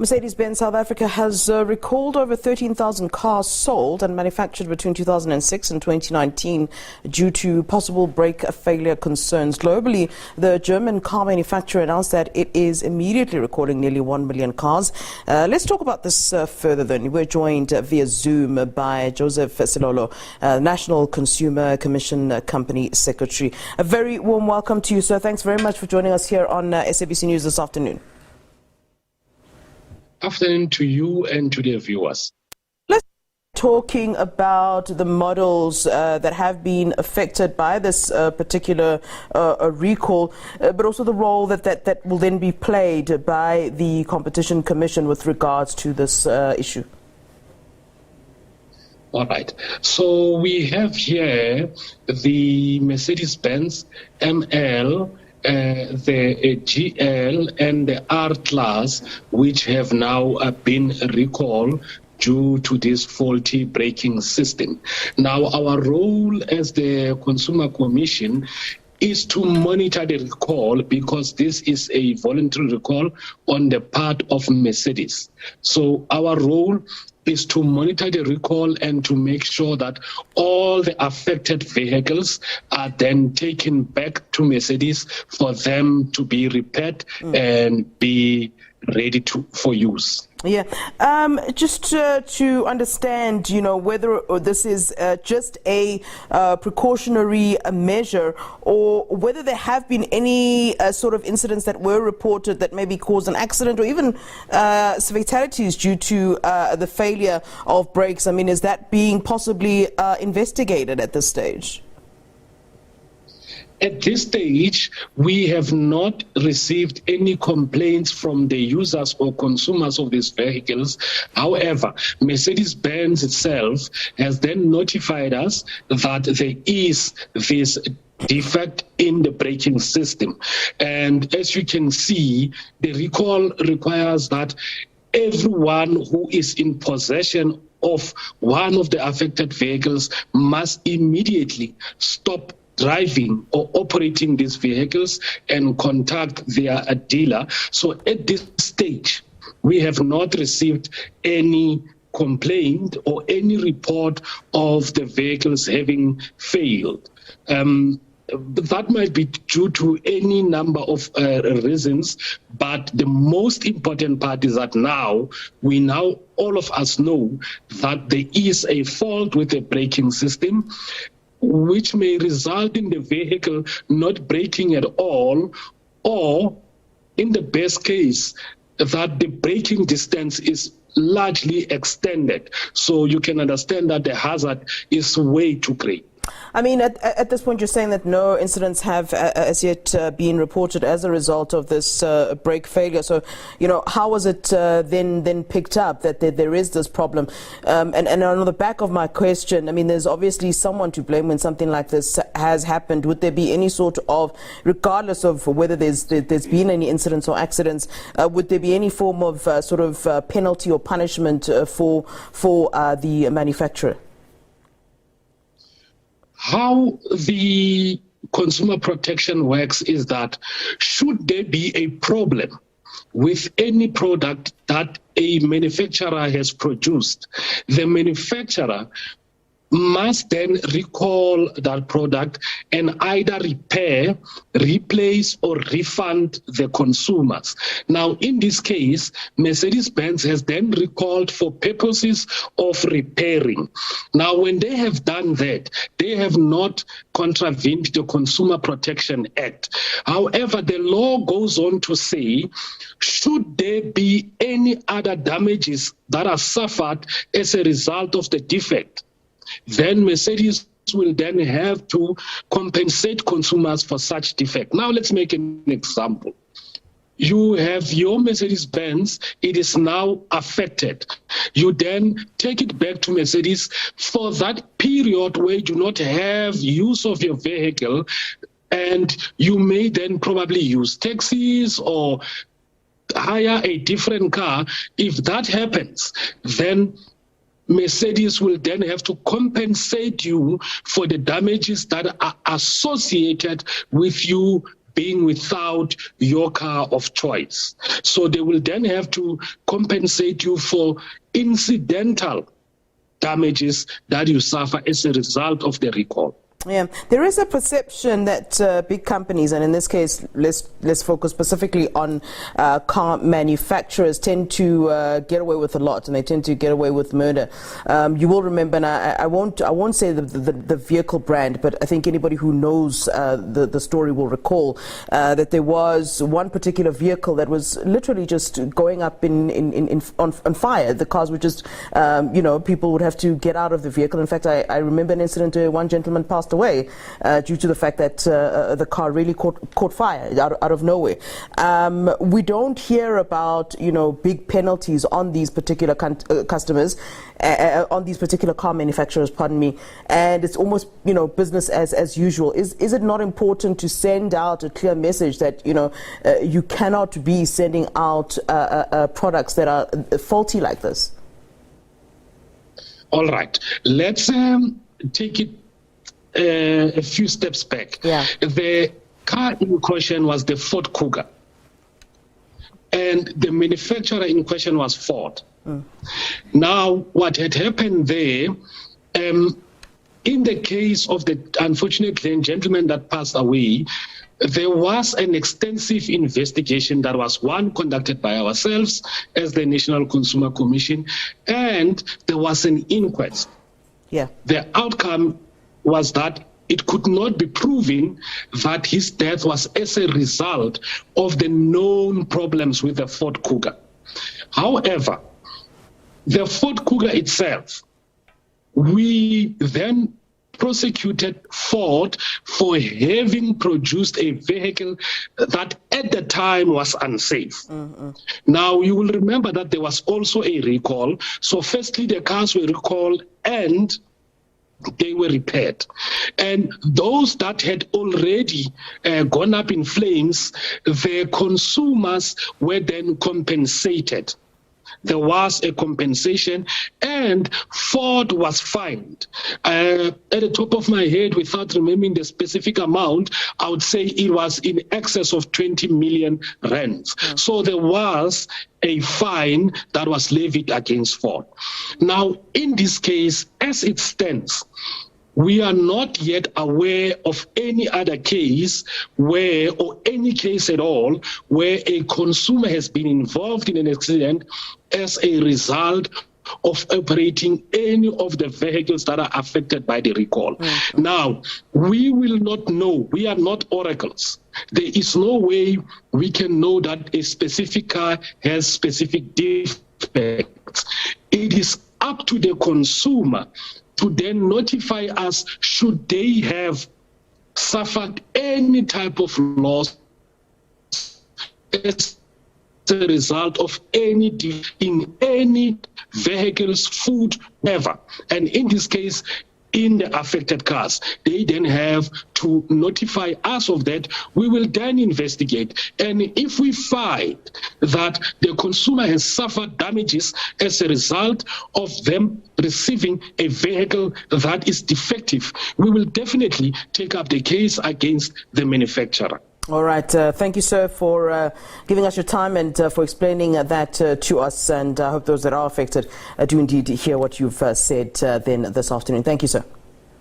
Mercedes Benz South Africa has recalled over 13,000 cars sold and manufactured between 2006 and 2019 due to possible brake failure concerns. Globally, the German car manufacturer announced that it is immediately recalling nearly 1 million cars. Let's talk about this further then. We're joined via Zoom by Joseph Selolo, National Consumer Commission Company Secretary. A very warm welcome to you, sir. Thanks very much for joining us here on SABC News this afternoon. Afternoon to you and to the viewers. Let's talking about the models that have been affected by this particular recall, but also the role that will then be played by the Competition Commission with regards to this issue. All right. So we have here the Mercedes Benz ML, the GL and the R class, which have now been recalled due to this faulty braking system. Now, our role as the Consumer Commission is to monitor the recall, because this is a voluntary recall on the part of Mercedes. So our role is to monitor the recall and to make sure that all the affected vehicles are then taken back to Mercedes for them to be repaired and be ready for use. Yeah, just to understand, whether this is just a precautionary measure, or whether there have been any sort of incidents that were reported that maybe caused an accident or even fatalities due to the failure of brakes. I mean, is that being possibly investigated at this stage? At this stage, we have not received any complaints from the users or consumers of these vehicles. However, Mercedes-Benz itself has then notified us that there is this defect in the braking system. And as you can see, the recall requires that everyone who is in possession of one of the affected vehicles must immediately stop driving or operating these vehicles and contact their dealer. So at this stage, we have not received any complaint or any report of the vehicles having failed. That might be due to any number of reasons, but the most important part is that all of us know that there is a fault with the braking system, which may result in the vehicle not braking at all, or in the best case, that the braking distance is largely extended. So you can understand that the hazard is way too great. I mean, at this point, you're saying that no incidents have as yet been reported as a result of this brake failure. So, how was it then picked up that there is this problem? And on the back of my question, I mean, there's obviously someone to blame when something like this has happened. Would there be any sort of, regardless of whether there's been any incidents or accidents, would there be any form of penalty or punishment for the manufacturer? How the consumer protection works is that should there be a problem with any product that a manufacturer has produced, the manufacturer must then recall that product and either repair, replace, or refund the consumers. Now, in this case, Mercedes-Benz has then recalled for purposes of repairing. Now, when they have done that, they have not contravened the Consumer Protection Act. However, the law goes on to say, should there be any other damages that are suffered as a result of the defect, then Mercedes will then have to compensate consumers for such defect. Now, let's make an example. You have your Mercedes-Benz, it is now affected. You then take it back to Mercedes for that period where you do not have use of your vehicle, and you may then probably use taxis or hire a different car. If that happens, then Mercedes will then have to compensate you for the damages that are associated with you being without your car of choice. So they will then have to compensate you for incidental damages that you suffer as a result of the recall. Yeah, there is a perception that big companies, and in this case, let's focus specifically on car manufacturers, tend to get away with a lot, and they tend to get away with murder. You will remember, and I won't say the vehicle brand, but I think anybody who knows the story will recall that there was one particular vehicle that was literally just going up on fire. The cars were just, people would have to get out of the vehicle. In fact, I remember an incident where one gentleman passed away due to the fact that the car really caught fire out of nowhere. We don't hear about big penalties on these particular customers, on these particular car manufacturers, pardon me, and it's almost business as usual. Is it not important to send out a clear message that you cannot be sending out products that are faulty like this? All right, let's take it a few steps back. Yeah. The car in question was the Ford Cougar, and the manufacturer in question was Ford. Now, what had happened there, in the case of the unfortunate gentleman that passed away, there was an extensive investigation that was conducted by ourselves as the National Consumer Commission, and there was an inquest. Yeah. The outcome was that it could not be proven that his death was as a result of the known problems with the Ford Cougar. However, the Ford Cougar itself, we then prosecuted Ford for having produced a vehicle that at the time was unsafe. Now, you will remember that there was also a recall. So firstly, the cars were recalled and they were repaired. And those that had already gone up in flames, the consumers were then compensated. There was a compensation, and Ford was fined. At the top of my head, without remembering the specific amount, I would say it was in excess of 20 million rands. So there was a fine that was levied against Ford. Now, in this case, as it stands, we are not yet aware of any other case where, or any case at all, where a consumer has been involved in an accident as a result of operating any of the vehicles that are affected by the recall. Now, we will not know. We are not oracles. There is no way we can know that a specific car has specific defects. It is up to the consumer to then notify us should they have suffered any type of loss as a result of any in any vehicles, food, ever. And in this case, in the affected cars, they then have to notify us of that. We will then investigate. And if we find that the consumer has suffered damages as a result of them receiving a vehicle that is defective, we will definitely take up the case against the manufacturer. All right. Thank you, sir, for giving us your time and for explaining that to us. And I hope those that are affected do indeed hear what you've said then this afternoon. Thank you, sir.